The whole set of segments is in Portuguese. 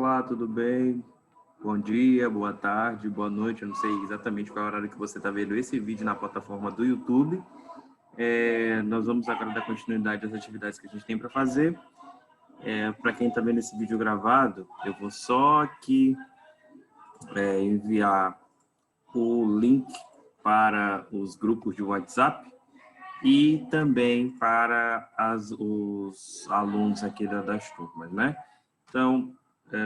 Olá, tudo bem? Bom dia, boa tarde, boa noite. Eu não sei exatamente qual é o horário que você está vendo esse vídeo na plataforma do YouTube. Nós vamos agora dar continuidade às atividades que a gente tem para fazer. Para quem está vendo esse vídeo gravado, eu vou só aqui enviar o link para os grupos de WhatsApp e também para os alunos aqui das turmas, né? Então,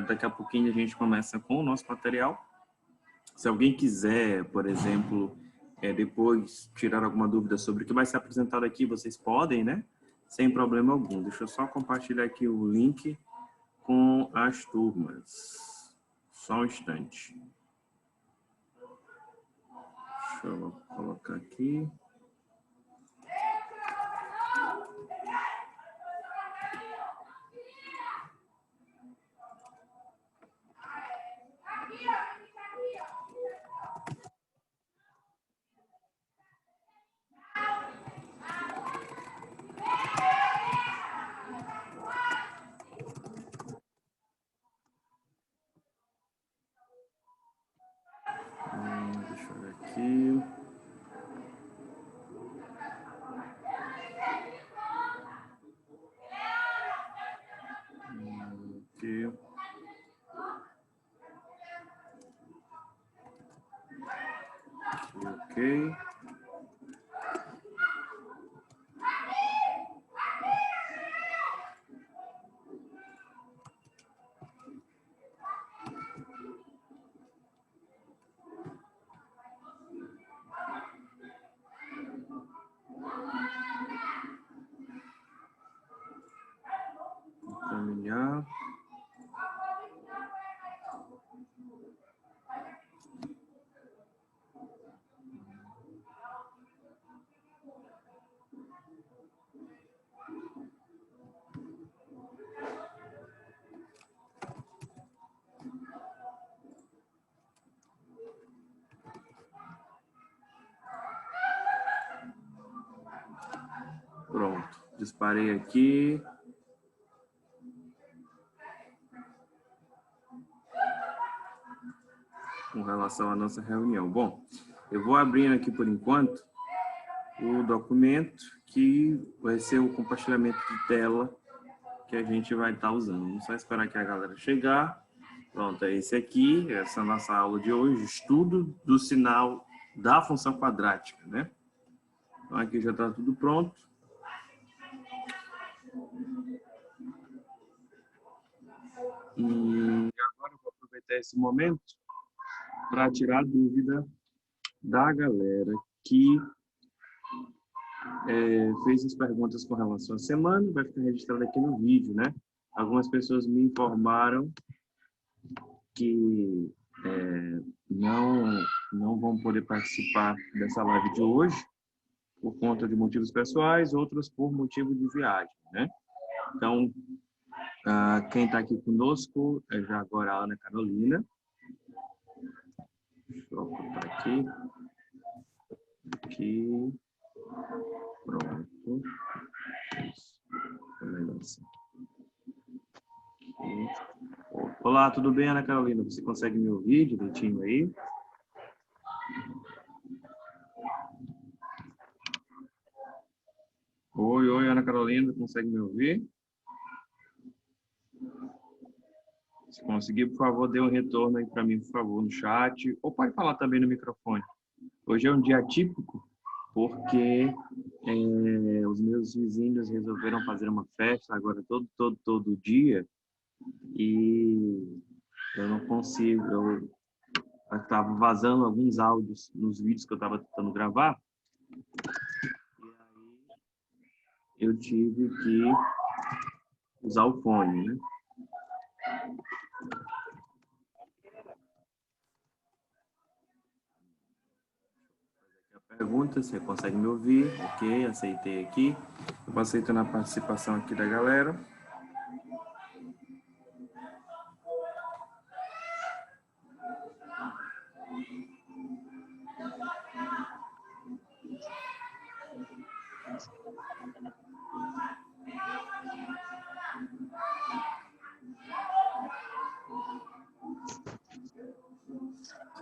daqui a pouquinho a gente começa com o nosso material. Se alguém quiser, por exemplo, depois tirar alguma dúvida sobre o que vai ser apresentado aqui, vocês podem, né? Sem problema algum. Deixa eu só compartilhar aqui o link com as turmas. Só um instante. Deixa eu colocar aqui. Deixa eu ver aqui. Aqui. Ok. Caminhar. Pronto, disparei aqui. Com relação à nossa reunião. Bom, eu vou abrindo aqui por enquanto o documento que vai ser o compartilhamento de tela que a gente vai estar usando. Vamos só esperar que a galera chegar. Pronto, é esse aqui, essa é a nossa aula de hoje, estudo do sinal da função quadrática, né? Então aqui já está tudo pronto. E agora eu vou aproveitar esse momento para tirar dúvida da galera que fez as perguntas com relação à semana, vai ficar registrado aqui no vídeo, né? Algumas pessoas me informaram que não vão poder participar dessa live de hoje por conta de motivos pessoais, outros por motivo de viagem, né? Então, quem está aqui conosco é já agora a Ana Carolina. Deixa eu botar aqui. Aqui. Pronto. Isso. Melhor assim. Olá, tudo bem, Ana Carolina? Você consegue me ouvir direitinho aí? Oi, Ana Carolina, consegue me ouvir? Se conseguir, por favor, dê um retorno aí para mim, por favor, no chat. Ou pode falar também no microfone. Hoje é um dia atípico, porque os meus vizinhos resolveram fazer uma festa agora todo dia. E eu não consigo, eu estava vazando alguns áudios nos vídeos que eu estava tentando gravar. E aí eu tive que usar o fone, né? Pergunta, você consegue me ouvir? Ok, aceitei aqui. Eu vou aceitando a participação aqui da galera.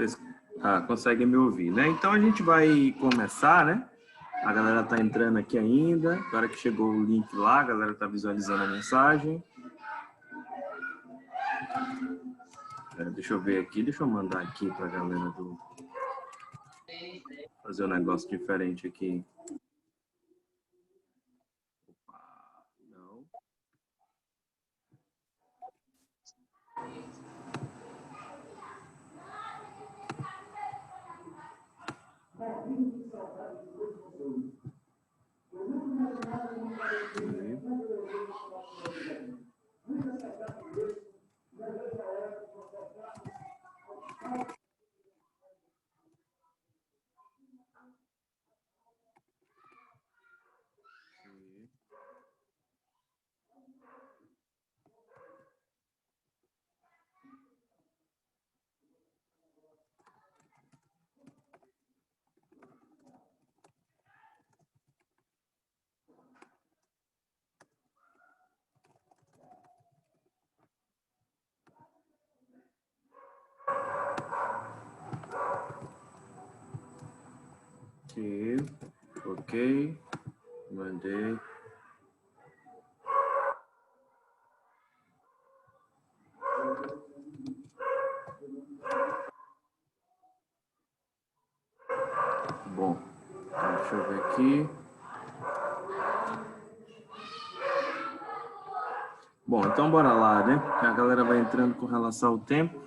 Vocês conseguem me ouvir, né? Então a gente vai começar, né? A galera tá entrando aqui ainda. Agora que chegou o link lá, a galera tá visualizando a mensagem. Deixa eu ver aqui, deixa eu mandar aqui pra galera do... fazer um negócio diferente aqui. Opa, não. Aqui, ok, mandei. Bom, então deixa eu ver aqui. Bom, então bora lá, né? A galera vai entrando com relação ao tempo.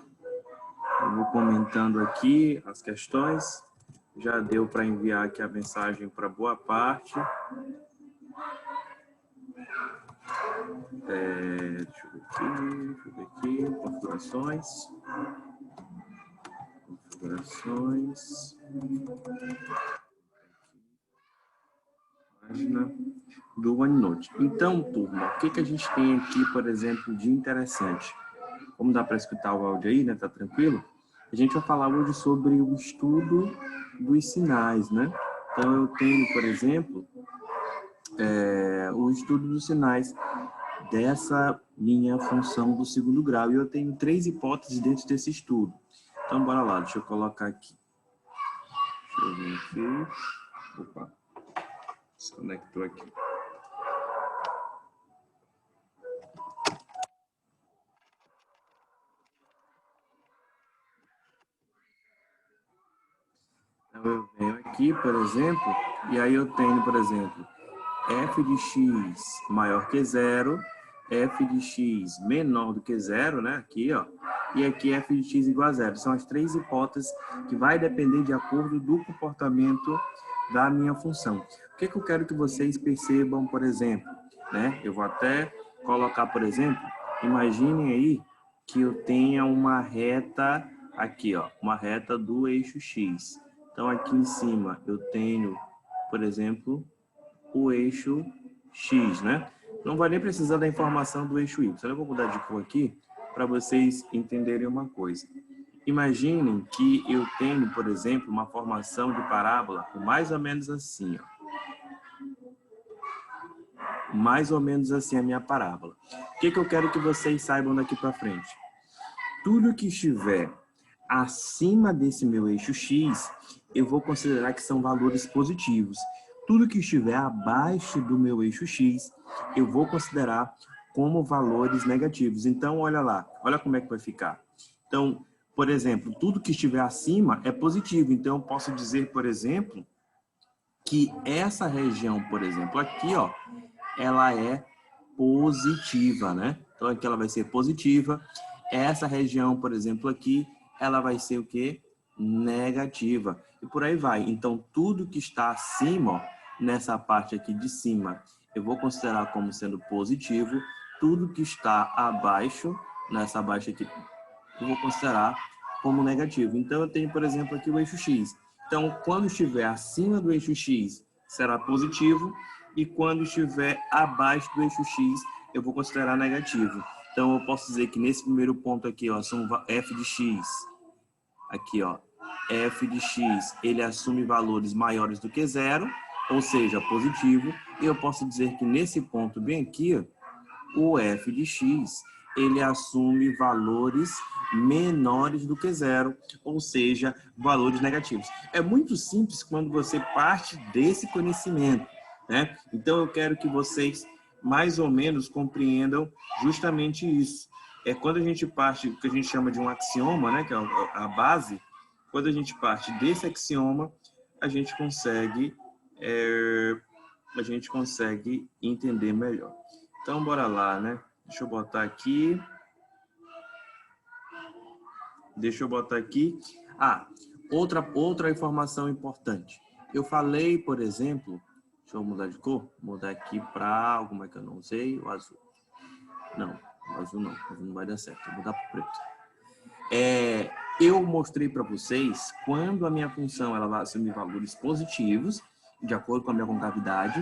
Eu vou comentando aqui as questões. Já deu para enviar aqui a mensagem para boa parte. Deixa eu ver aqui. Configurações. Página do OneNote. Então, turma, o que a gente tem aqui, por exemplo, de interessante? Como dá para escutar o áudio aí, né? Tá tranquilo? A gente vai falar hoje sobre o estudo dos sinais, né? Então, eu tenho, por exemplo, o estudo dos sinais dessa minha função do segundo grau. E eu tenho 3 hipóteses dentro desse estudo. Então, bora lá. Deixa eu colocar aqui. Deixa eu ver aqui. Opa. Desconectou aqui. Então, eu venho aqui, por exemplo, e aí eu tenho, por exemplo, f de x maior que 0, f de x menor do que 0, né? Aqui, ó. E aqui f de x igual a 0. São as 3 hipóteses que vai depender de acordo do comportamento da minha função. O que eu quero que vocês percebam, por exemplo, né? Eu vou até colocar, por exemplo, imaginem aí que eu tenha uma reta aqui, ó, uma reta do eixo x. Então, aqui em cima eu tenho, por exemplo, o eixo X, né? Não vai nem precisar da informação do eixo Y. Eu vou mudar de cor aqui para vocês entenderem uma coisa. Imaginem que eu tenho, por exemplo, uma formação de parábola mais ou menos assim, ó. Mais ou menos assim a minha parábola. O que eu quero que vocês saibam daqui para frente? Tudo que estiver acima desse meu eixo X, eu vou considerar que são valores positivos. Tudo que estiver abaixo do meu eixo X, eu vou considerar como valores negativos. Então, olha lá, olha como é que vai ficar. Então, por exemplo, tudo que estiver acima é positivo. Então, eu posso dizer, por exemplo, que essa região, por exemplo, aqui, ó, ela é positiva, né? Então, aqui ela vai ser positiva. Essa região, por exemplo, aqui, ela vai ser o quê? Negativa. E por aí vai. Então, tudo que está acima, ó, nessa parte aqui de cima, eu vou considerar como sendo positivo. Tudo que está abaixo, nessa baixa aqui, eu vou considerar como negativo. Então, eu tenho, por exemplo, aqui o eixo X. Então, quando estiver acima do eixo X, será positivo. E quando estiver abaixo do eixo X, eu vou considerar negativo. Então, eu posso dizer que nesse primeiro ponto aqui, ó, são f de x. Aqui, ó, f de x, ele assume valores maiores do que 0, ou seja, positivo. E eu posso dizer que nesse ponto bem aqui, ó, o f de x, ele assume valores menores do que zero, ou seja, valores negativos. É muito simples quando você parte desse conhecimento, né? Então, eu quero que vocês mais ou menos compreendam justamente isso. É quando a gente parte do que a gente chama de um axioma, né, que é a base, quando a gente parte desse axioma, a gente consegue entender melhor. Então, bora lá, né? Deixa eu botar aqui. Ah, outra informação importante. Eu falei, por exemplo, deixa eu mudar de cor, vou mudar aqui para alguma que eu não usei, o azul. Não, o azul não vai dar certo, vou mudar para o preto. Eu mostrei para vocês quando a minha função ela vai assumir valores positivos, de acordo com a minha concavidade,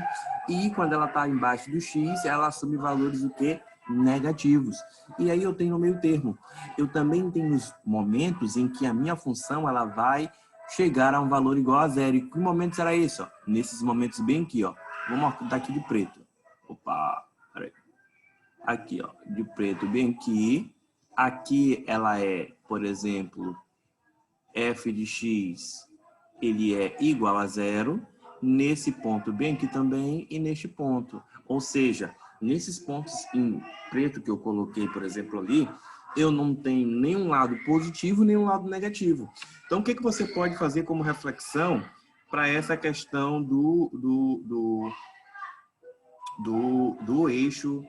e quando ela está embaixo do x, ela assume valores o quê? Negativos. E aí eu tenho o meio termo. Eu também tenho os momentos em que a minha função ela vai chegar a um valor igual a zero. E que momento será isso? Ó? Nesses momentos bem aqui, ó. Vamos botar aqui de preto. Opa, peraí. Aqui, ó, de preto bem aqui. Aqui ela é, por exemplo, f de x, ele é igual a zero. Nesse ponto bem aqui também e neste ponto. Ou seja, nesses pontos em preto que eu coloquei, por exemplo, ali, eu não tenho nenhum lado positivo, nenhum lado negativo. Então, o que você pode fazer como reflexão para essa questão do eixo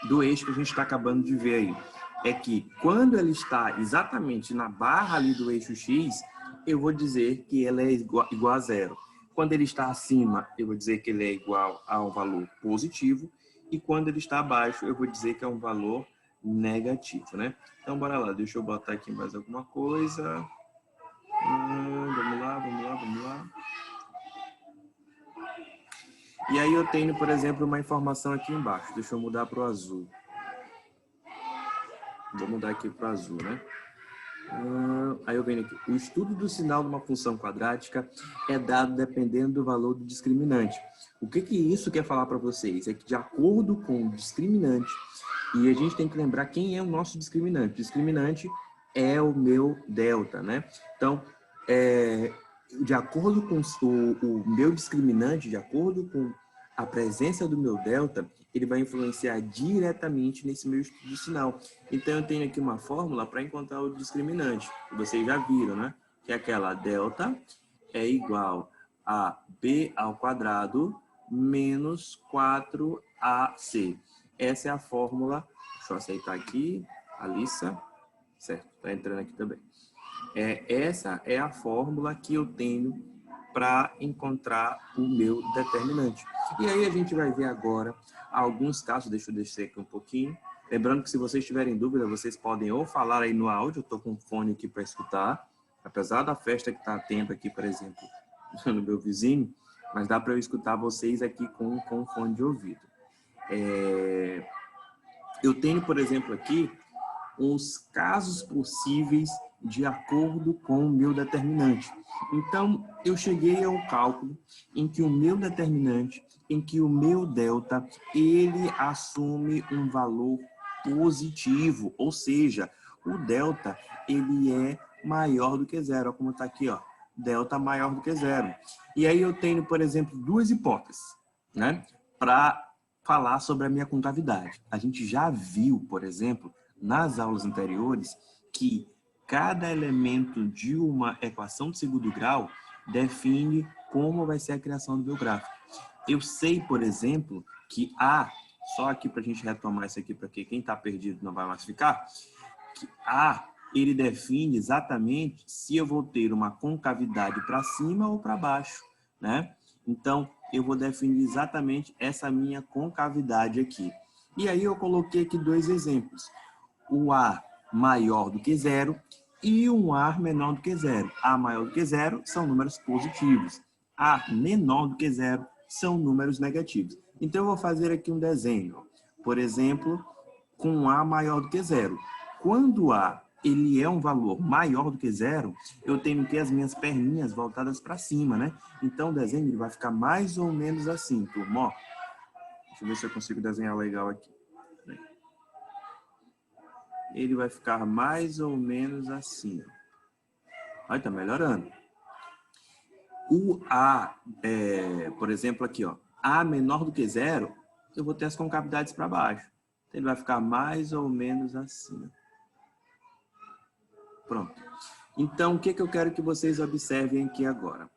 que a gente está acabando de ver aí? É que quando ele está exatamente na barra ali do eixo X, eu vou dizer que ela é igual a zero. Quando ele está acima, eu vou dizer que ele é igual a um valor positivo. E quando ele está abaixo, eu vou dizer que é um valor negativo, né? Então, bora lá. Deixa eu botar aqui mais alguma coisa. Vamos lá. E aí eu tenho, por exemplo, uma informação aqui embaixo. Deixa eu mudar para o azul. Vou mudar aqui para o azul, né? Aí eu venho aqui. O estudo do sinal de uma função quadrática é dado dependendo do valor do discriminante. O que isso quer falar para vocês? É que de acordo com o discriminante, e a gente tem que lembrar quem é o nosso discriminante. O discriminante é o meu delta, né? Então, de acordo com o meu discriminante, de acordo com a presença do meu delta, ele vai influenciar diretamente nesse meu estudo de sinal. Então, eu tenho aqui uma fórmula para encontrar o discriminante, que vocês já viram, né? Que é aquela delta é igual a b ao quadrado menos 4ac. Essa é a fórmula. Deixa eu aceitar aqui, Alissa. Certo, está entrando aqui também. Essa é a fórmula que eu tenho para encontrar o meu determinante. E aí a gente vai ver agora alguns casos. Deixa eu descer aqui um pouquinho. Lembrando que se vocês tiverem dúvida, vocês podem ou falar aí no áudio, eu estou com fone aqui para escutar, apesar da festa que está tendo aqui, por exemplo, no meu vizinho, mas dá para eu escutar vocês aqui com fone de ouvido. Eu tenho, por exemplo, aqui os casos possíveis de acordo com o meu determinante. Então, eu cheguei a um cálculo em que o meu determinante, em que o meu delta, ele assume um valor positivo, ou seja, o delta, ele é maior do que zero, como está aqui, ó, delta maior do que zero. E aí eu tenho, por exemplo, duas hipóteses, né, para falar sobre a minha concavidade. A gente já viu, por exemplo, nas aulas anteriores, que cada elemento de uma equação de segundo grau define como vai ser a criação do meu gráfico. Eu sei, por exemplo, que A, só aqui para a gente retomar isso aqui, para que quem está perdido não vai mais ficar, que A, ele define exatamente se eu vou ter uma concavidade para cima ou para baixo, né? Então, eu vou definir exatamente essa minha concavidade aqui. E aí eu coloquei aqui dois exemplos. O A maior do que zero e um A menor do que zero. A maior do que zero são números positivos. A menor do que zero são números negativos. Então, eu vou fazer aqui um desenho. Por exemplo, com A maior do que zero. Quando A ele é um valor maior do que zero, eu tenho que ter as minhas perninhas voltadas para cima, né? Então, o desenho ele vai ficar mais ou menos assim, turma. Ó, deixa eu ver se eu consigo desenhar legal aqui. ele vai ficar mais ou menos assim. Olha, tá melhorando. O A, por exemplo, aqui, ó, A menor do que 0, eu vou ter as concavidades para baixo. Então, ele vai ficar mais ou menos assim. Pronto. Então, o que eu quero que vocês observem aqui agora?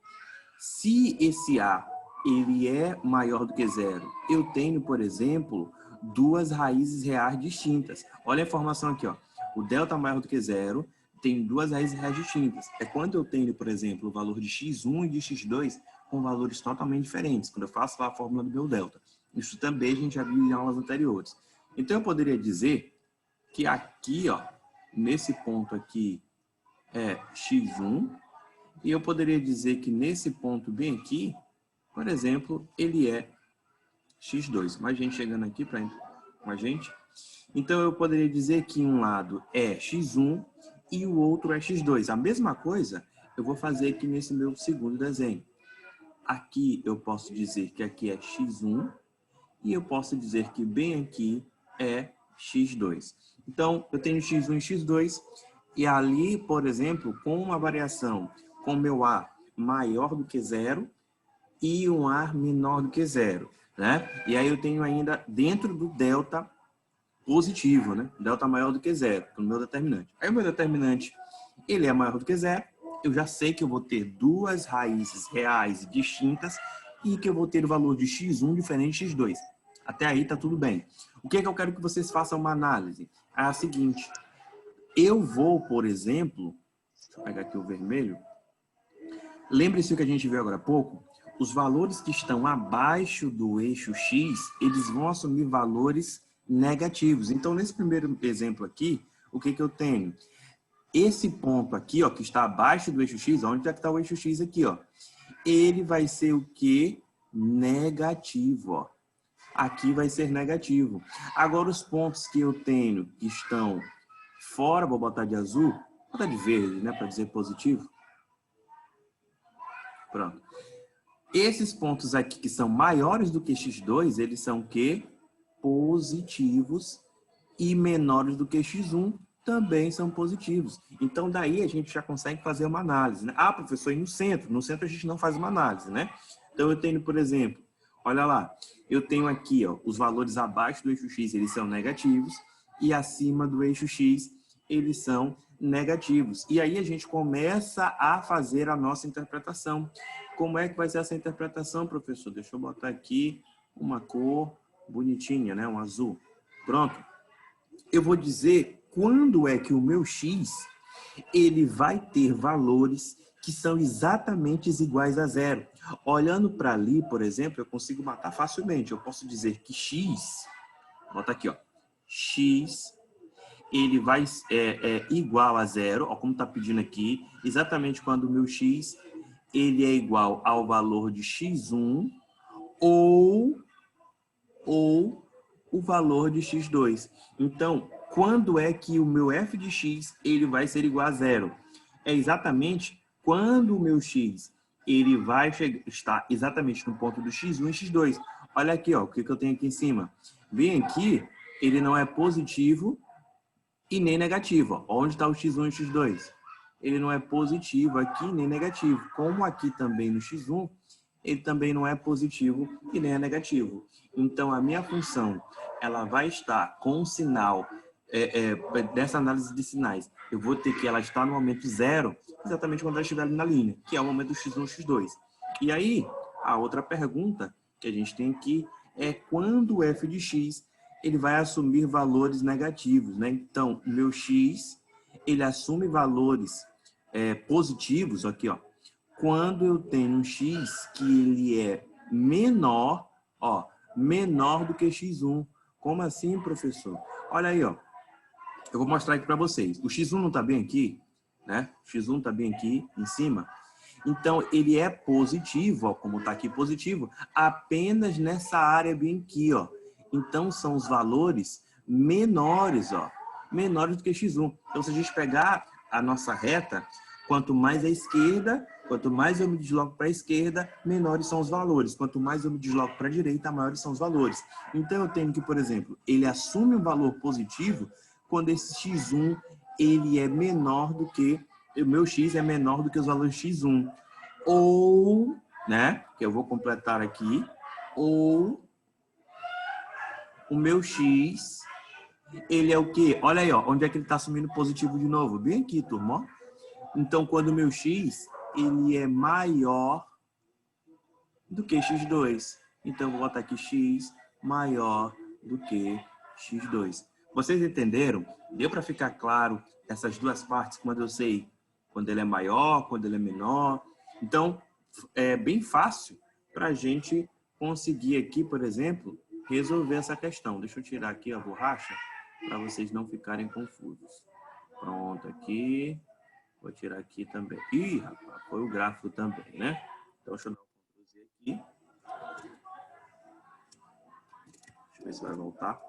Se esse A ele é maior do que 0, eu tenho, por exemplo, duas raízes reais distintas. Olha a informação aqui, ó. O delta maior do que 0 tem duas raízes reais distintas. É quando eu tenho, por exemplo, o valor de x1 e de x2 com valores totalmente diferentes, quando eu faço lá a fórmula do meu delta. Isso também a gente já viu em aulas anteriores. Então, eu poderia dizer que aqui, ó, nesse ponto aqui é x1, e eu poderia dizer que nesse ponto bem aqui, por exemplo, ele é x2. Mais gente chegando aqui com a gente. Então, eu poderia dizer que um lado é x1 e o outro é x2. A mesma coisa eu vou fazer aqui nesse meu segundo desenho. Aqui eu posso dizer que aqui é x1 e eu posso dizer que bem aqui é x2. Então, eu tenho x1 e x2 e ali, por exemplo, com uma variação com meu A maior do que 0 e um A menor do que 0, né? E aí eu tenho ainda dentro do delta positivo, né? Delta maior do que 0, no meu determinante. Aí o meu determinante, ele é maior do que 0, eu já sei que eu vou ter duas raízes reais distintas e que eu vou ter o valor de x1 diferente de x2. Até aí tá tudo bem. O que é que eu quero que vocês façam uma análise? É a seguinte, eu vou, por exemplo, deixa eu pegar aqui o vermelho, lembre-se o que a gente viu agora há pouco, os valores que estão abaixo do eixo X, eles vão assumir valores negativos. Então, nesse primeiro exemplo aqui, o que eu tenho? Esse ponto aqui, ó, que está abaixo do eixo X, onde é que está o eixo X aqui, ó? Ele vai ser o quê? Negativo, ó. Aqui vai ser negativo. Agora, os pontos que eu tenho que estão fora, vou botar de azul, vou botar de verde, né, para dizer positivo. Pronto. Esses pontos aqui que são maiores do que x2, eles são o quê? Positivos, e menores do que x1 também são positivos. Então, daí a gente já consegue fazer uma análise, né? Ah, professor, e no centro? No centro a gente não faz uma análise, né? Então, eu tenho, por exemplo, olha lá, eu tenho aqui, ó, os valores abaixo do eixo x, eles são negativos, e acima do eixo x, eles são negativos. E aí a gente começa a fazer a nossa interpretação. Como é que vai ser essa interpretação, professor? Deixa eu botar aqui uma cor bonitinha, né? Um azul. Pronto. Eu vou dizer quando é que o meu x ele vai ter valores que são exatamente iguais a 0. Olhando para ali, por exemplo, eu consigo matar facilmente. Eu posso dizer que x, bota aqui, ó, x ele vai igual a 0, ó, como está pedindo aqui, exatamente quando o meu x ele é igual ao valor de x1 ou o valor de x2. Então, quando é que o meu f de x ele vai ser igual a 0? É exatamente quando o meu x ele vai estar exatamente no ponto do x1 e x2. Olha aqui, ó, o que eu tenho aqui em cima. Vem aqui, ele não é positivo e nem negativo. Ó. Onde está o x1 e o x2? Ele não é positivo aqui nem negativo. Como aqui também no x1, ele também não é positivo e nem é negativo. Então, a minha função ela vai estar com o sinal dessa análise de sinais. Eu vou ter que ela estar no momento 0, exatamente quando ela estiver ali na linha, que é o momento do x1 e x2. E aí, a outra pergunta que a gente tem aqui é quando o f de x ele vai assumir valores negativos, né? Então, o meu x ele assume valores positivos, aqui, ó, quando eu tenho um x que ele é menor, ó, menor do que x1. Como assim, professor? Olha aí, ó. Eu vou mostrar aqui para vocês. O x1 não está bem aqui, né? O x1 está bem aqui em cima. Então, ele é positivo, ó, como está aqui positivo, apenas nessa área bem aqui, ó. Então, são os valores menores, ó, menores do que x1. Então, se a gente pegar a nossa reta, quanto mais à esquerda, quanto mais eu me desloco para a esquerda, menores são os valores. Quanto mais eu me desloco para a direita, maiores são os valores. Então, eu tenho que, por exemplo, ele assume um valor positivo quando esse x1 ele é menor do que, o meu x é menor do que os valores x1. Ou, né, que eu vou completar aqui, ou o meu x, ele é o quê? Olha aí, ó, onde é que ele está assumindo positivo de novo? Bem aqui, turma. Então, quando o meu x, ele é maior do que x2. Então, eu vou botar aqui x maior do que x2. Vocês entenderam? Deu para ficar claro essas duas partes quando eu sei quando ele é maior, quando ele é menor? Então, é bem fácil para a gente conseguir aqui, por exemplo, resolver essa questão. Deixa eu tirar aqui a borracha para vocês não ficarem confusos. Pronto, aqui. Vou tirar aqui também. Ih, rapaz, foi o gráfico também, né? Então, deixa eu dar um Ctrl+Z aqui. Deixa eu ver se vai voltar.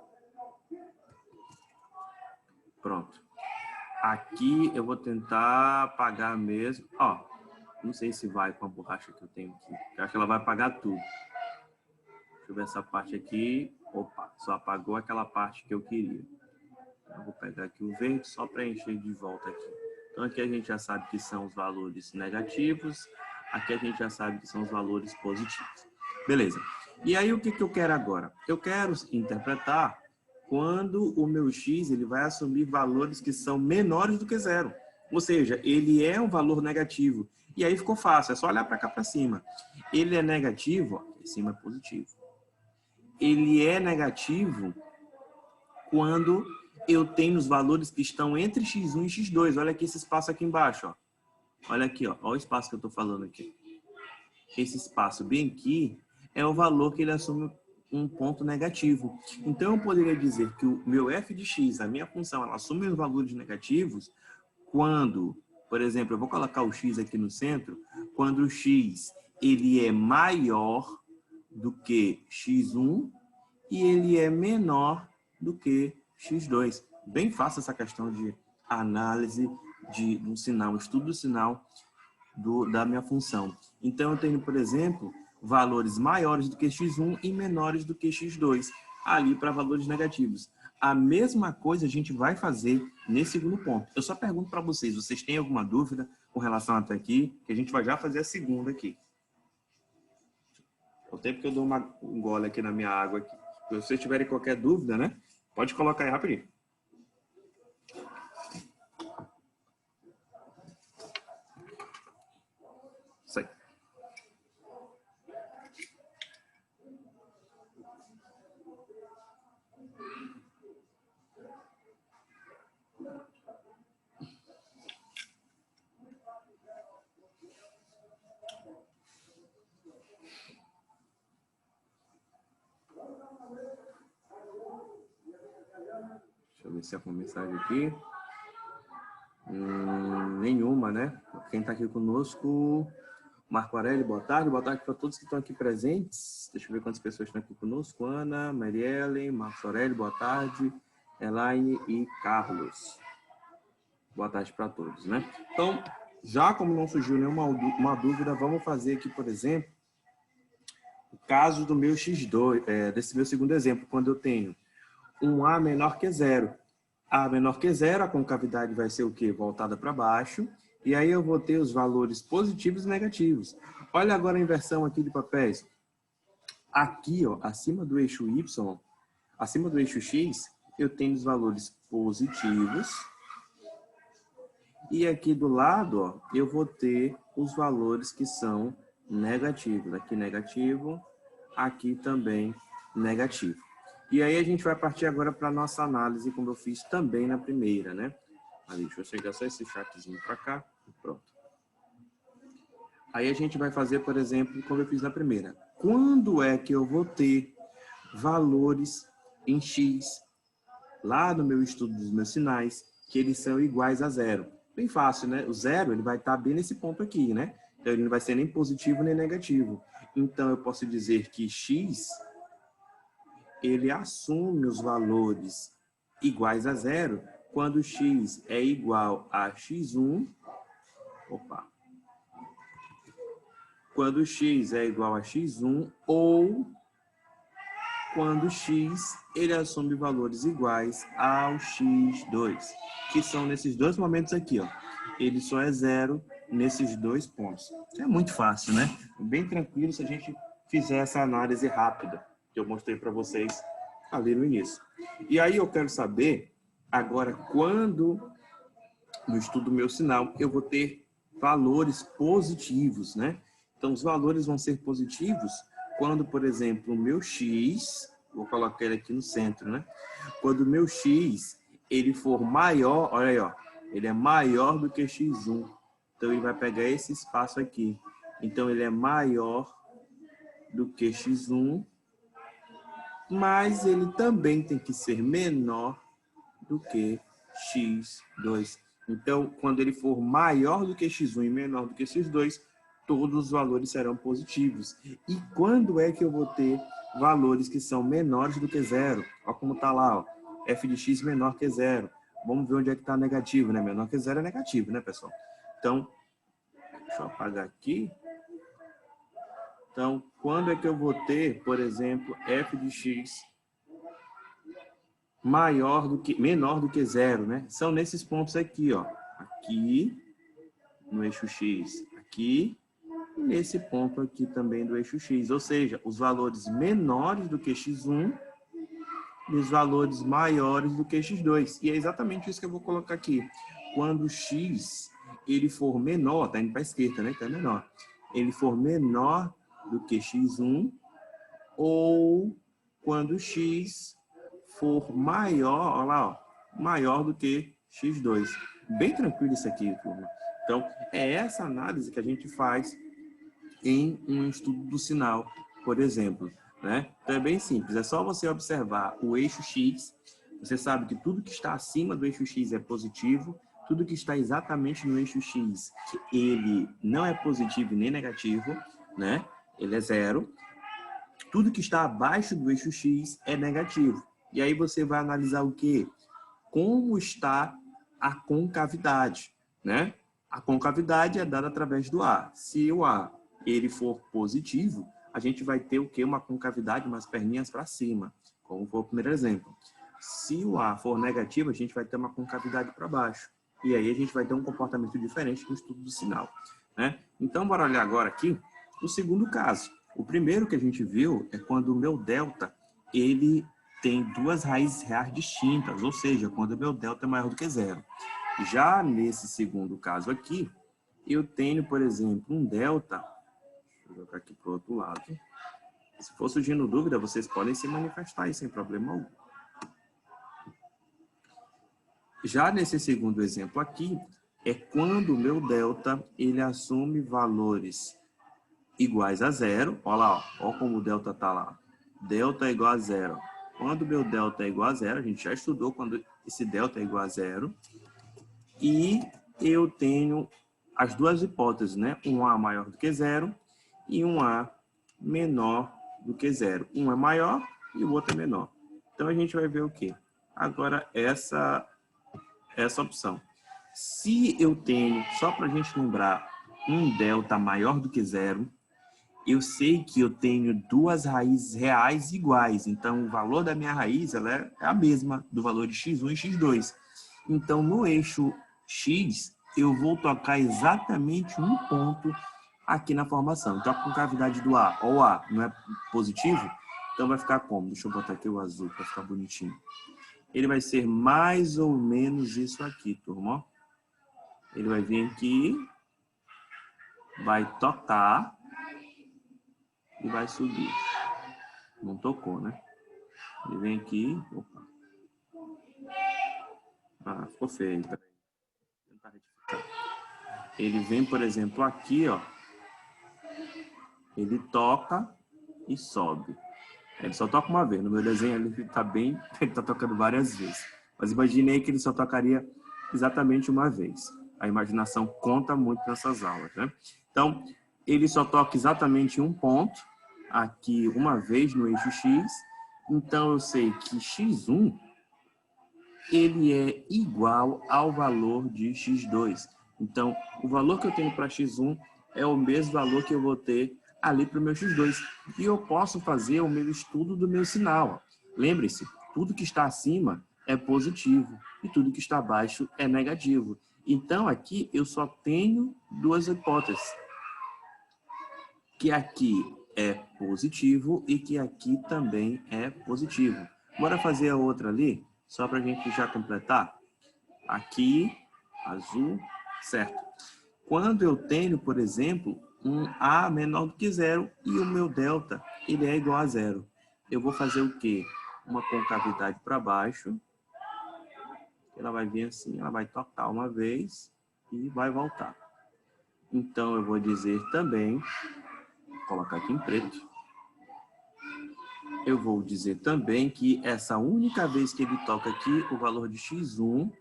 Pronto. Aqui eu vou tentar apagar mesmo. Ó, não sei se vai com a borracha que eu tenho aqui. Eu acho que ela vai apagar tudo. Deixa eu ver essa parte aqui. Opa, só apagou aquela parte que eu queria. Eu vou pegar aqui o verde só para encher de volta aqui. Então aqui a gente já sabe que são os valores negativos. Aqui a gente já sabe que são os valores positivos. Beleza. E aí o que eu quero agora? Eu quero interpretar quando o meu x ele vai assumir valores que são menores do que zero. Ou seja, ele é um valor negativo. E aí ficou fácil, é só olhar para cá para cima. Ele é negativo, ó, aqui em cima é positivo. Ele é negativo quando eu tenho os valores que estão entre x1 e x2. Olha aqui esse espaço aqui embaixo, ó. Olha aqui, ó. Olha o espaço que eu estou falando aqui. Esse espaço bem aqui é o valor que ele assume um ponto negativo. Então, eu poderia dizer que o meu f de x, a minha função, ela assume os valores negativos quando, por exemplo, eu vou colocar o x aqui no centro, quando o x ele é maior do que x1 e ele é menor do que x2. Bem fácil essa questão de análise de um sinal, estudo do sinal da minha função. Então, eu tenho, por exemplo, valores maiores do que x1 e menores do que x2, ali para valores negativos. A mesma coisa a gente vai fazer nesse segundo ponto. Eu só pergunto para vocês, vocês têm alguma dúvida com relação até aqui? Que a gente vai já fazer a segunda aqui. O tempo que eu dou um gole aqui na minha água aqui. Se vocês tiverem qualquer dúvida, né? Pode colocar aí rapidinho. Isso aí. Deixa eu ver se é uma mensagem aqui. Nenhuma, né? Quem está aqui conosco, Marco Aurélio, boa tarde para todos que estão aqui presentes. Deixa eu ver quantas pessoas estão aqui conosco. Ana, Marielle, Marcos Aurélio, boa tarde. Elaine e Carlos. Boa tarde para todos, né? Então, já como não surgiu nenhuma dúvida, vamos fazer aqui, por exemplo, o caso do meu x2, desse meu segundo exemplo, quando eu tenho um A menor que zero. A menor que zero, a concavidade vai ser o quê? Voltada para baixo. E aí eu vou ter os valores positivos e negativos. Olha agora a inversão aqui de papéis. Aqui, ó, acima do eixo Y, acima do eixo X, eu tenho os valores positivos. E aqui do lado, ó, eu vou ter os valores que são negativos. Aqui negativo, aqui também negativo. E aí a gente vai partir agora para a nossa análise, como eu fiz também na primeira, né? Ali, deixa eu chegar só esse chatzinho para cá. Pronto. Aí a gente vai fazer, por exemplo, como eu fiz na primeira. Quando é que eu vou ter valores em X, lá no meu estudo dos meus sinais, que eles são iguais a zero? Bem fácil, né? O zero ele vai estar bem nesse ponto aqui, né? Então, ele não vai ser nem positivo nem negativo. Então, eu posso dizer que X ele assume os valores iguais a zero quando x é igual a x1, quando x é igual a x1 ou quando x ele assume valores iguais ao x2, que são nesses dois momentos aqui, ó. Ele só é zero nesses dois pontos. É muito fácil, né? Bem tranquilo se a gente fizer essa análise rápida que eu mostrei para vocês ali no início. E aí eu quero saber agora quando no estudo meu sinal eu vou ter valores positivos, né? Então os valores vão ser positivos quando, por exemplo, o meu x, vou colocar ele aqui no centro, né? Quando o meu x ele for maior, olha aí, ó, ele é maior do que x1. Então ele vai pegar esse espaço aqui. Então ele é maior do que x1, mas ele também tem que ser menor do que x2. Então, quando ele for maior do que x1 e menor do que x2, todos os valores serão positivos. E quando é que eu vou ter valores que são menores do que zero? Olha como está lá, ó, f de x menor que zero. Vamos ver onde é que está negativo, né? Menor que zero é negativo, né, pessoal? Então, deixa eu apagar aqui. Então, quando é que eu vou ter, por exemplo, f de x menor do que zero, né? São nesses pontos aqui, ó. Aqui, no eixo x, aqui, e nesse ponto aqui também do eixo x. Ou seja, os valores menores do que x1 e os valores maiores do que x2. E é exatamente isso que eu vou colocar aqui. Quando x ele for menor, tá indo para a esquerda, né? Então é menor. Ele for menor do que x1 ou quando x for maior, olha lá, ó, maior do que x2. Bem tranquilo isso aqui, turma. Então, é essa análise que a gente faz em um estudo do sinal, por exemplo, né? Então, é bem simples. É só você observar o eixo x. Você sabe que tudo que está acima do eixo x é positivo. Tudo que está exatamente no eixo x, ele não é positivo nem negativo, né? Ele é zero. Tudo que está abaixo do eixo x é negativo. E aí você vai analisar o quê? Como está a concavidade, né? A concavidade é dada através do A. Se o A ele for positivo, a gente vai ter o quê? Uma concavidade, umas perninhas para cima, como foi o primeiro exemplo. Se o A for negativo, a gente vai ter uma concavidade para baixo. E aí a gente vai ter um comportamento diferente no estudo do sinal, né? Então, bora olhar agora aqui o segundo caso. O primeiro que a gente viu é quando o meu delta, ele tem duas raízes reais distintas, ou seja, quando o meu delta é maior do que zero. Já nesse segundo caso aqui, eu tenho, por exemplo, um delta, deixa eu jogar aqui para o outro lado. Se for surgindo dúvida, vocês podem se manifestar aí sem problema algum. Já nesse segundo exemplo aqui, é quando o meu delta, ele assume valores iguais a zero. Olha lá, ó como o delta está lá. Delta é igual a zero. Quando o meu delta é igual a zero, a gente já estudou quando esse delta é igual a zero. E eu tenho as duas hipóteses, né? Um A maior do que zero e um A menor do que zero. Um é maior e o outro é menor. Então, a gente vai ver o quê? Agora, essa opção. Se eu tenho, só para a gente lembrar, um delta maior do que zero, eu sei que eu tenho duas raízes reais iguais. Então, o valor da minha raiz ela é a mesma do valor de x1 e x2. Então, no eixo x, eu vou tocar exatamente um ponto aqui na formação. Então, a concavidade do A, ou A não é positivo, então vai ficar como? Deixa eu botar aqui o azul para ficar bonitinho. Ele vai ser mais ou menos isso aqui, turma. Ele vai vir aqui, vai tocar e vai subir. Não tocou, né? Ele vem aqui. Opa. Ah, ficou feio. Peraí. Vou tentar retificar. Ele vem, por exemplo, aqui, ó. Ele toca e sobe. Ele só toca uma vez. No meu desenho ele tá bem, ele tá tocando várias vezes. Mas imaginei que ele só tocaria exatamente uma vez. A imaginação conta muito nessas aulas, né? Então, ele só toca exatamente um ponto, aqui uma vez no eixo X. Então, eu sei que X1, ele é igual ao valor de X2. Então, o valor que eu tenho para X1 é o mesmo valor que eu vou ter ali para o meu x2. E eu posso fazer o meu estudo do meu sinal. Lembre-se, tudo que está acima é positivo e tudo que está abaixo é negativo. Então, aqui eu só tenho duas hipóteses. Que aqui é positivo e que aqui também é positivo. Bora fazer a outra ali, só para a gente já completar? Aqui, azul, certo. Quando eu tenho, por exemplo, um A menor do que zero e o meu delta ele é igual a zero, eu vou fazer o quê? Uma concavidade para baixo. Ela vai vir assim, ela vai tocar uma vez e vai voltar. Então, eu vou dizer também, vou colocar aqui em preto, eu vou dizer também que essa única vez que ele toca aqui, o valor de x1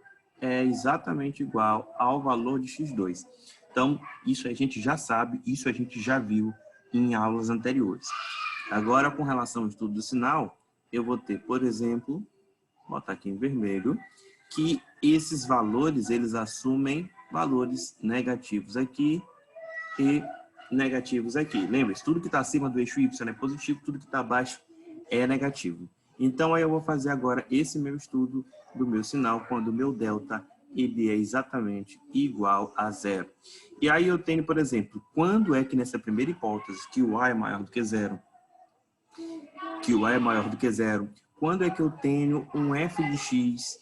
é exatamente igual ao valor de x2. Então, isso a gente já sabe, isso a gente já viu em aulas anteriores. Agora, com relação ao estudo do sinal, eu vou ter, por exemplo, vou botar aqui em vermelho, que esses valores, eles assumem valores negativos aqui e negativos aqui. Lembre-se, tudo que está acima do eixo y é positivo, tudo que está abaixo é negativo. Então, aí eu vou fazer agora esse meu estudo do meu sinal, quando o meu delta ele é exatamente igual a zero. E aí eu tenho, por exemplo, quando é que nessa primeira hipótese, que o A é maior do que zero, quando é que eu tenho um f de x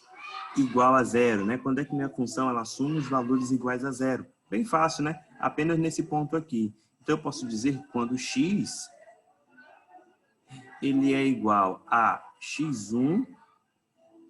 igual a zero, né? Quando é que minha função ela assume os valores iguais a zero? Bem fácil, né? Apenas nesse ponto aqui. Então, eu posso dizer que quando x ele é igual a x1,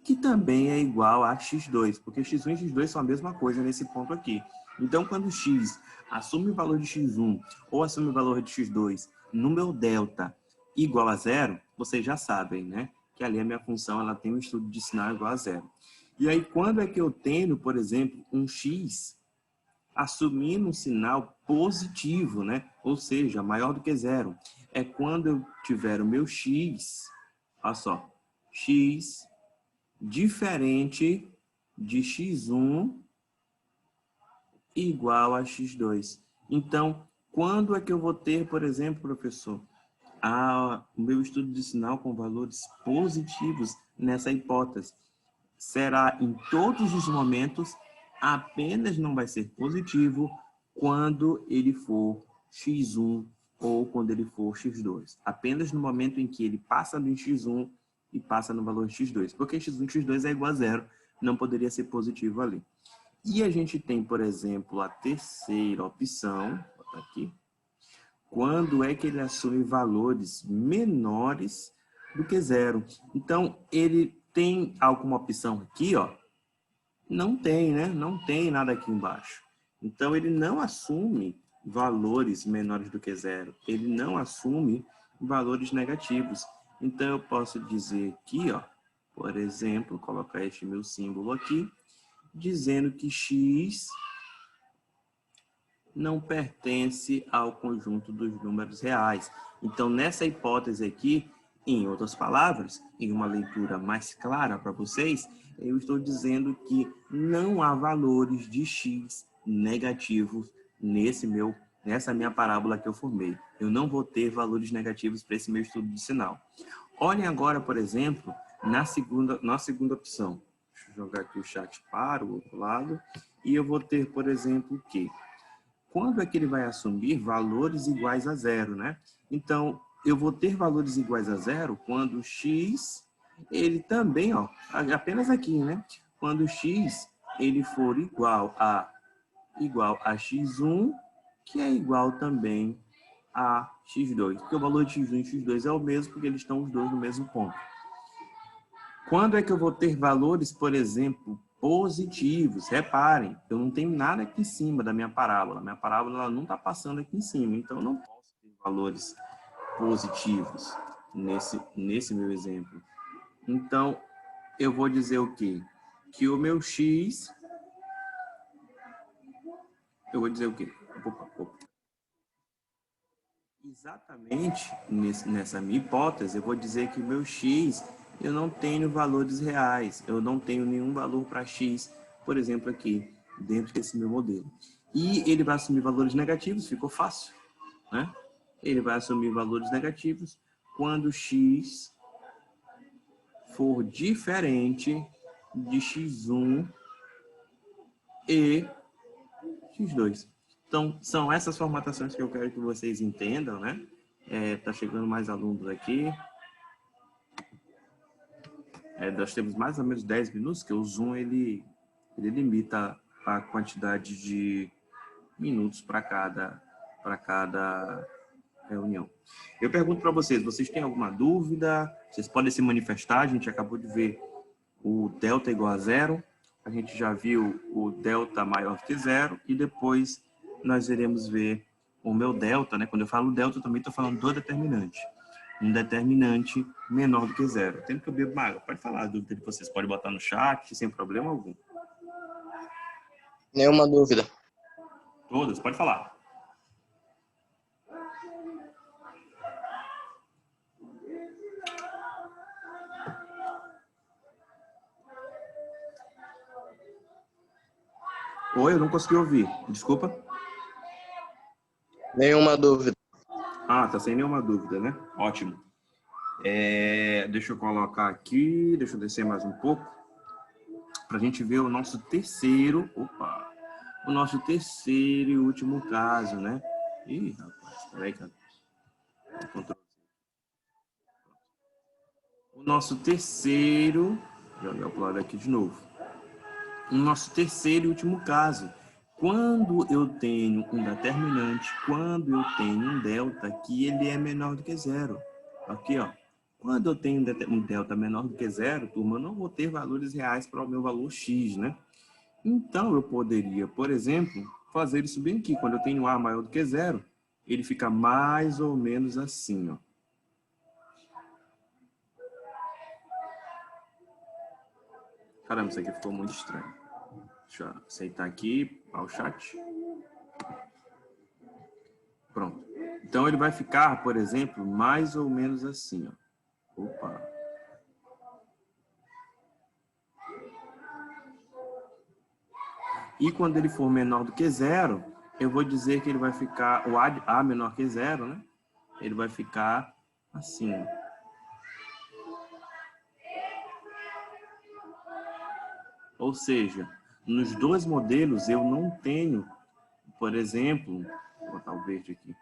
que também é igual a x2, porque x1 e x2 são a mesma coisa nesse ponto aqui. Então, quando x assume o valor de x1 ou assume o valor de x2 no meu delta igual a zero, vocês já sabem, né? Que ali a minha função ela tem um estudo de sinal igual a zero. E aí, quando é que eu tenho, por exemplo, um x assumindo um sinal positivo, né? Ou seja, maior do que zero? É quando eu tiver o meu x, olha só, x diferente de x1 igual a x2. Então, quando é que eu vou ter, por exemplo, professor, o meu estudo de sinal com valores positivos nessa hipótese? Será em todos os momentos, apenas não vai ser positivo quando ele for x1 ou quando ele for x2. Apenas no momento em que ele passa do x1 e passa no valor x2. Porque x1 e x2 é igual a zero, não poderia ser positivo ali. E a gente tem, por exemplo, a terceira opção, vou botar aqui, quando é que ele assume valores menores do que zero. Então, ele tem alguma opção aqui, ó? Não tem, né? Não tem nada aqui embaixo. Então, ele não assume valores menores do que zero. Ele não assume valores negativos. Então, eu posso dizer aqui, ó, por exemplo, colocar este meu símbolo aqui, dizendo que x não pertence ao conjunto dos números reais. Então, nessa hipótese aqui, em outras palavras, em uma leitura mais clara para vocês, eu estou dizendo que não há valores de x negativos nessa minha parábola que eu formei. Eu não vou ter valores negativos para esse meu estudo de sinal. Olhem agora, por exemplo, na segunda opção. Deixa eu jogar aqui o chat para o outro lado. E eu vou ter, por exemplo, que quando é que ele vai assumir valores iguais a zero, né? Então, eu vou ter valores iguais a zero quando x, ele também, ó, apenas aqui, né? Quando x, ele for igual a x1, que é igual também a x2. Porque o valor de x1 e x2 é o mesmo, porque eles estão os dois no mesmo ponto. Quando é que eu vou ter valores, por exemplo, positivos? Reparem, eu não tenho nada aqui em cima da minha parábola. Minha parábola ela não está passando aqui em cima, então eu não posso ter valores positivos nesse meu exemplo. Então, eu vou dizer o quê? Que o meu x... Eu vou dizer o quê? Exatamente nessa minha hipótese, eu vou dizer que o meu x, eu não tenho valores reais, eu não tenho nenhum valor para x, por exemplo, aqui, dentro desse meu modelo. E ele vai assumir valores negativos, ficou fácil, né? ele vai assumir valores negativos quando x for diferente de x1 e x2. Então, são essas formatações que eu quero que vocês entendam, né? Tá chegando mais alunos aqui. Nós temos mais ou menos 10 minutos, que o Zoom, ele limita a quantidade de minutos para cada reunião. Eu pergunto para vocês, vocês têm alguma dúvida? Vocês podem se manifestar, a gente acabou de ver o delta igual a zero, a gente já viu o delta maior que zero, e depois nós iremos ver o meu delta, né? Quando eu falo delta, eu também estou falando do determinante. Um determinante menor do que zero. Tempo que eu bebo água. Pode falar a dúvida de vocês, pode botar no chat, sem problema algum. Nenhuma dúvida. Todas, pode falar. Oi, eu não consegui ouvir. Desculpa. Nenhuma dúvida. Ah, tá sem nenhuma dúvida, né? Ótimo. Deixa eu colocar aqui, deixa eu descer mais um pouco, para a gente ver o nosso terceiro, o nosso terceiro e último caso, né? Ih, rapaz, peraí, cara. O nosso terceiro, jogar o lado aqui de novo. O nosso terceiro e último caso. Quando eu tenho um determinante, quando eu tenho um delta, que ele é menor do que zero. Aqui, ó. Quando eu tenho um delta menor do que zero, turma, eu não vou ter valores reais para o meu valor x, né? Então, eu poderia, por exemplo, fazer isso bem aqui. Quando eu tenho a maior do que zero, ele fica mais ou menos assim, ó. Caramba, isso aqui ficou muito estranho. Deixa eu aceitar aqui ao chat. Pronto. Então, ele vai ficar, por exemplo, mais ou menos assim, ó. Opa. E quando ele for menor do que zero, eu vou dizer que ele vai ficar, o A menor que zero, né? Ele vai ficar assim, ó. Ou seja, nos dois modelos eu não tenho, por exemplo, vou botar o verde aqui,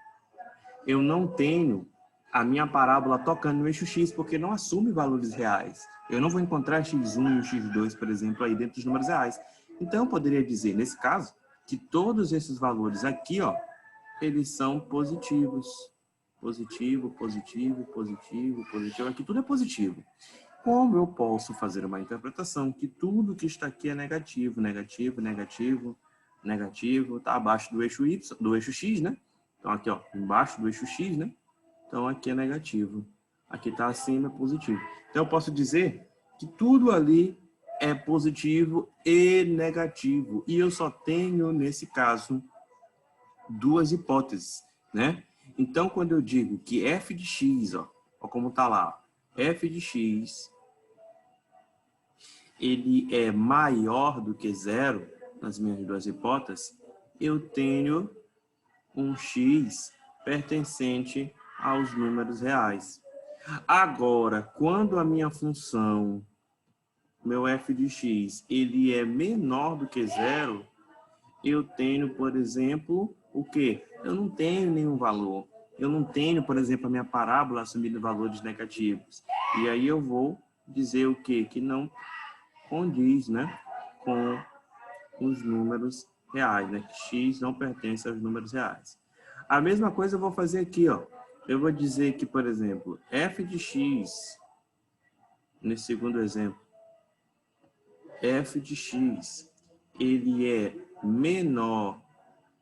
eu não tenho a minha parábola tocando no eixo x, porque não assume valores reais. Eu não vou encontrar x1 e o x2, por exemplo, aí dentro dos números reais. Então, eu poderia dizer, nesse caso, que todos esses valores aqui, ó, eles são positivos. Positivo, positivo, positivo, positivo. Aqui tudo é positivo. Como eu posso fazer uma interpretação que tudo que está aqui é negativo, negativo, negativo, negativo, está abaixo do eixo y, do eixo x, né? Então aqui, ó, embaixo do eixo x, né? Então aqui é negativo. Aqui está acima, é positivo. Então eu posso dizer que tudo ali é positivo e negativo. E eu só tenho, nesse caso, duas hipóteses, né? Então, quando eu digo que f de x, ó como está lá, f de x, ele é maior do que zero, nas minhas duas hipóteses, eu tenho um x pertencente aos números reais. Agora, quando a minha função, meu f de x, ele é menor do que zero, eu tenho, por exemplo, o quê? Eu não tenho nenhum valor. Eu não tenho, por exemplo, a minha parábola assumindo valores negativos. E aí eu vou dizer o quê? Que não condiz, né, com os números reais, né? Que x não pertence aos números reais. A mesma coisa eu vou fazer aqui, ó. Eu vou dizer que, por exemplo, f de x, nesse segundo exemplo, f de x, ele é menor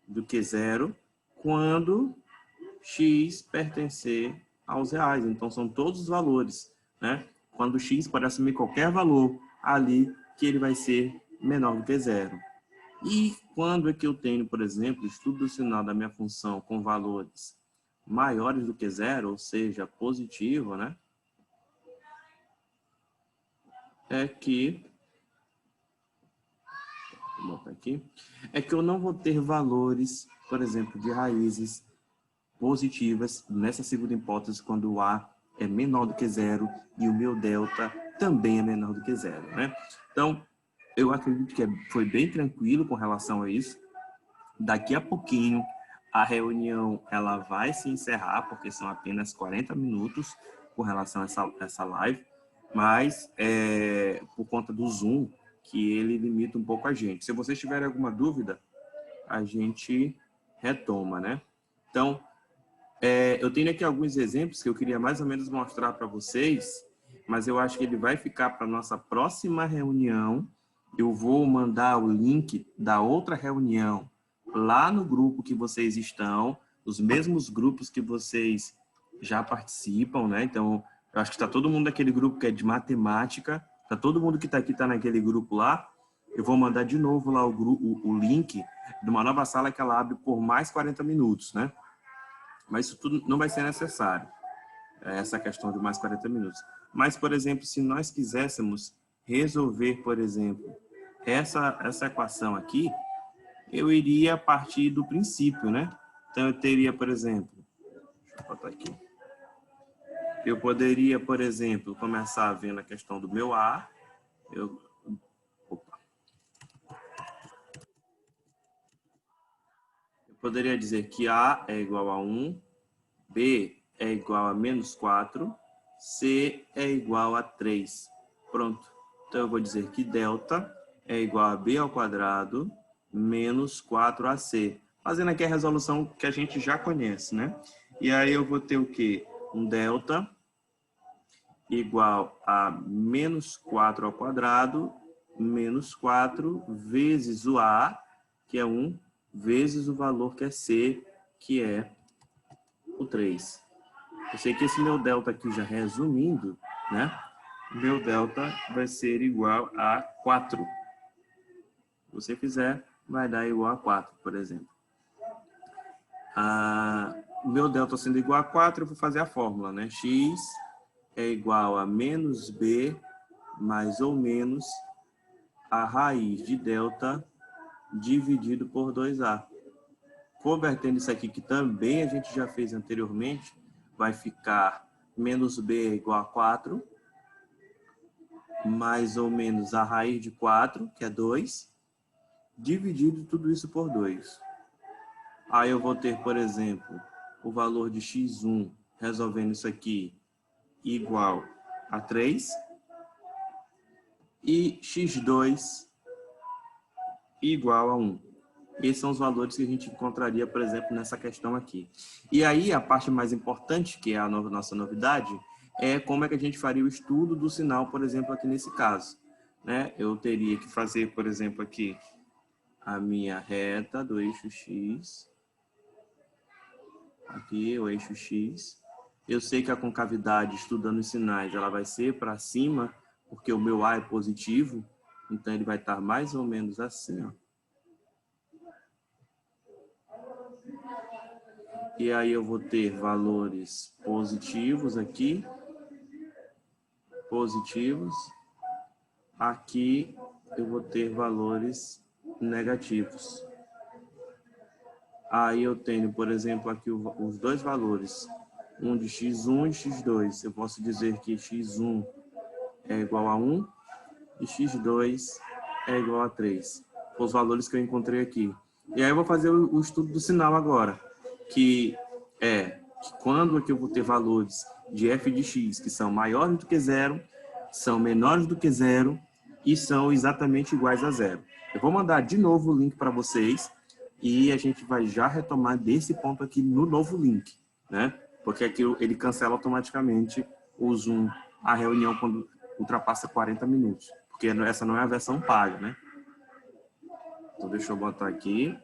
do que zero quando x pertencer aos reais. Então, são todos os valores, né? Quando x pode assumir qualquer valor ali que ele vai ser menor do que zero. E quando é que eu tenho, por exemplo, estudo do sinal da minha função com valores maiores do que zero, ou seja, positivo, né? É que, vou botar aqui, é que eu não vou ter valores, por exemplo, de raízes positivas nessa segunda hipótese quando o A é menor do que zero e o meu delta também é menor do que zero, né? Então, eu acredito que foi bem tranquilo com relação a isso. Daqui a pouquinho, a reunião ela vai se encerrar, porque são apenas 40 minutos com relação a essa live, mas por conta do Zoom, que ele limita um pouco a gente. Se vocês tiverem alguma dúvida, a gente retoma, né? Então, eu tenho aqui alguns exemplos que eu queria mais ou menos mostrar para vocês, mas eu acho que ele vai ficar para a nossa próxima reunião. Eu vou mandar o link da outra reunião lá no grupo que vocês estão, os mesmos grupos que vocês já participam, né? Então, eu acho que está todo mundo naquele grupo que é de matemática, tá todo mundo que está aqui está naquele grupo lá. Eu vou mandar de novo lá o link de uma nova sala que ela abre por mais 40 minutos, né? Mas isso tudo não vai ser necessário, essa questão de mais 40 minutos. Mas, por exemplo, se nós quiséssemos resolver, por exemplo, essa equação aqui, eu iria partir do princípio, né? Então, eu teria, por exemplo, deixa eu botar aqui. Eu poderia, por exemplo, começar vendo a questão do meu A. Eu poderia dizer que A é igual a 1, B é igual a menos 4, C é igual a 3. Pronto. Então, eu vou dizer que delta é igual a B ao quadrado menos 4AC. Fazendo aqui a resolução que a gente já conhece, né? E aí eu vou ter o quê? Um delta igual a menos 4 ao quadrado menos 4 vezes o A, que é 1, vezes o valor que é C, que é o 3. Eu sei que esse meu delta aqui, já resumindo, né? Meu delta vai ser igual a 4. Se você fizer, vai dar igual a 4, por exemplo. O meu delta sendo igual a 4, eu vou fazer a fórmula, né? X é igual a menos B mais ou menos a raiz de delta dividido por 2A. Convertendo isso aqui, que também a gente já fez anteriormente, vai ficar menos B é igual a 4, mais ou menos a raiz de 4, que é 2, dividido tudo isso por 2. Aí eu vou ter, por exemplo, o valor de x1, resolvendo isso aqui, igual a 3, e x2 igual a 1. Esses são os valores que a gente encontraria, por exemplo, nessa questão aqui. E aí, a parte mais importante, que é a nossa novidade, é como é que a gente faria o estudo do sinal, por exemplo, aqui nesse caso, né? Eu teria que fazer, por exemplo, aqui a minha reta do eixo X. Aqui, o eixo X. Eu sei que a concavidade, estudando os sinais, ela vai ser para cima, porque o meu A é positivo, então ele vai estar mais ou menos assim, ó. E aí eu vou ter valores positivos aqui, positivos. Aqui eu vou ter valores negativos. Aí eu tenho, por exemplo, aqui os dois valores, um de x1 e x2. Eu posso dizer que x1 é igual a 1 e x2 é igual a 3. Os valores que eu encontrei aqui. E aí eu vou fazer o estudo do sinal agora, que é que quando aqui eu vou ter valores de f de x que são maiores do que zero, são menores do que zero e são exatamente iguais a zero. Eu vou mandar de novo o link para vocês e a gente vai já retomar desse ponto aqui no novo link, né? Porque aqui ele cancela automaticamente o Zoom, a reunião quando ultrapassa 40 minutos, porque essa não é a versão paga, né? Então deixa eu botar aqui.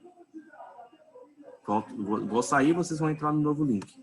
Vou sair, vocês vão entrar no novo link.